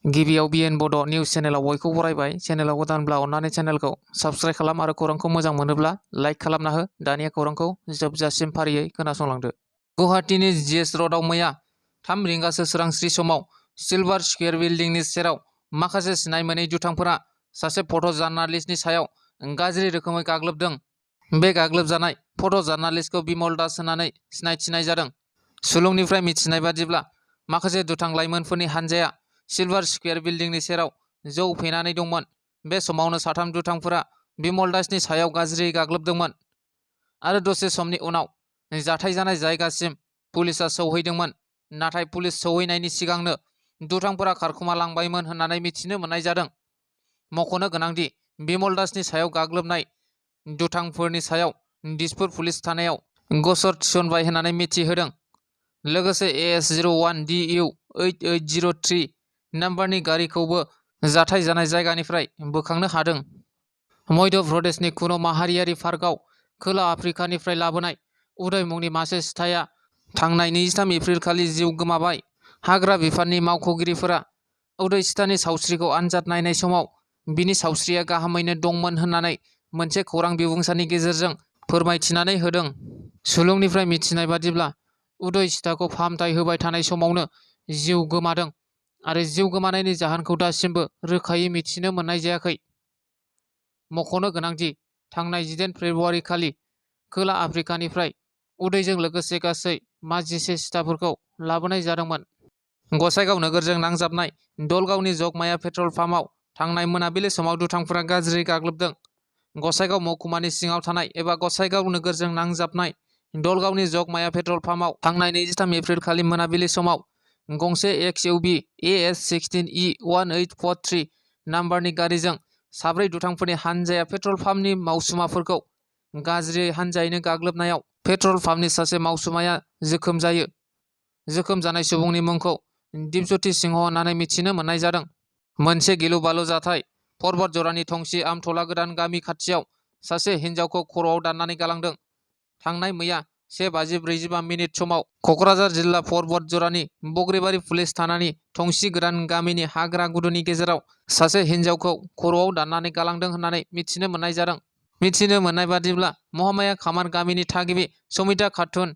गिबियाव बिएन बड' निउस चेनेलाव बयखौ बरायबाय। चेनेलाव गोदानब्ला अन्नानै चेनेलखौ साबस्क्राइब खालाम आरो खौरांखौ मोजां मोनोब्ला लाइक खालामना हो। दानिया खौरांखौ जोबजासिम फारियै खोनासंलांदो। गुवाहाटीनि जीएस र'डआव मैया 3 रिंगासो सोरांस्रि समाव सिलभार स्कुवेर बिल्डिंनि सेराव माखासे सिनाय मोनै दुथांफोरा सासे फट' जार्नालिस्टनि सायाव गाज्रि रोखोमै गाग्लोबदों। बे गाग्लोबजानाय फट' जार्नालिस्टखौ बिमल दास होननानै सिनायथिनाय जादों। सुलुंनिफ्राय मिथिनाय बादिब्ला माखासे दुथां लाइमोनफोरनि हानजाया सिलभार स्कुवेर बिल्डिंनि सेराव जौ फेनानै दंमोन। बे समावनो 3 दुथांफोरा बिमल दासनि सायाव गाज्रियै गाग्लोबदोंमोन आरो दसे समनि उनाव जाथाय जानाय जायगासिम पुलिसआ सौहैदोंमोन। नाथाय पुलिस सौहैनायनि सिगांनो दुथांफोरा खारखोमा लांबायमोन होननानै मिथिनो मोननाय जादों। मख'नो गोनांदि बिमल दासनि सायाव गाग्लोबनाय दुथांफोरनि सायाव दिसपुर पुलिस थानायाव गसर थिसनबाय होननानै मिथिहोदों। लोगोसे AS01DU 8803 नाम्बारनि गारिखौबो जाथाय जानाय जायगानिफ्राय बोखांनो हादों। मध्य प्रदेशनि कुन' माहारियारि पार्कआव खोला आफ्रिकानिफ्राय लाबोनाय उदय मुंनि मासे सिथाया थांनाय 23 एप्रिलखालि जिउ गोमाबाय। हाग्रा बिफाननि मावख'गिरिफोरा उदय सिथानि सावस्रिखौ आनजाद नायनाय समाव बिनि सावस्रिया गाहामैनो दंमोन होननानै मोनसे खौरां बिबुंसारनि गेजेरजों फोरमायथिनानै होदों। सुलुंनिफ्राय मिथिनाय बादिब्ला उदय सिथाखौ फाहामथाय होबाय थानाय समावनो जिउ गोमादों आरो जिउ गोमानायनि जाहोनखौ दासिमबो रोखायै मिथिनो मोननाय जायाखै। मख'नो गोनांदि थांनाय 18 फेब्रुआरि खालि खोला आफ्रिकानिफ्राय उदयजों लोगोसे गासै 27 सिथाफोरखौ लाबोनाय जादोंमोन। गसाइगाव नोगोरजों नांजाबनाय दलगावनि जगमाया पेट्रल पाम्पआव थांनाय मोनाबिलि समाव दुथांफोरा गाज्रि गाग्लोबदों। गसाइगाव महकुमानि सिङाव थानाय एबा गसाइगाव नोगोरजों नांजाबनाय दलगावनि जगमाया पेट्रल पाम्पआव थांनाय 23 एप्रिल खालि मोनाबिलि समाव गंसे XUV AS16E1843 नाम्बारनि गारिजों 4 दुथांफोरनि हानजाया पेट्रल पाम्पनि मावसुमाफोरखौ गाज्रियै हानजायैनो गाग्लोबनायाव पेट्रल पाम्पनि सासे मावसुमाया जोखोम जायो। जोखोम जानाय सुबुंनि मुंखौ दिपज्योति सिंह होननानै मिथिनो मोननाय जादों। मोनसे गिलु बालु जाथाय पर्बत जरानि थंसि आमथला गोदान गामि खाथियाव सासे हिन्जावखौ खर'आव दाननानै गालांदों। थांनाय मैया 1:45 समाव क'क्राझार जिल्ला पर्बत जरानि बग्रिबारि पुलिस थानानि थंसि गोदान गामिनि हाग्रा गुदुनि गेजेराव सासे हिन्जावखौ खर'आव दाननानै गालांदों होननानै मिथिनो मोननाय जादों। मिथिनो मोननाय बादिब्ला महामाया खामार गामिनि थागिबि समिता खातुन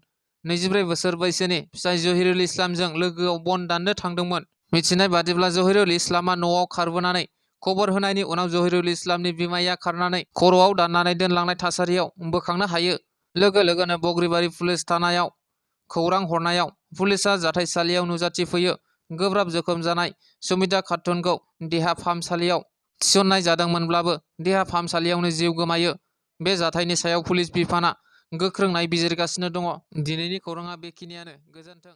24 बोसोर बैसोनि फिसाय जहिरुल इस्लामजों लोगोआव बन दाननो थांदोंमोन। मिथिनाय बादिब्ला जहिरुल इस्लामा न'आव खारबोनानै खबर होनायनि उनाव जहिरुल इस्लामनि बिमाया खारनानै खर'आव दाननानै दोनलांनाय थासारियाव बोखांनो हायो। लोगो लोगोनो बग्रिबारि पुलिस थानायाव खौरां हरनायाव पुलिसआ जाथायसालियाव नुजाथिफैयो। गोब्राब जोखोम जानाय समिता खातुनखौ देहा फाहामसालियाव थिसननाय जादोंमोनब्लाबो देहा फाहामसालियावनो जिउ गोमायो। बे जाथायनि सायाव पुलिस बिफाना गोख्रों नायबिजिरगासिनो दङ। दिनैनि खौराङा बेखिनियानो। गोजोन्थों।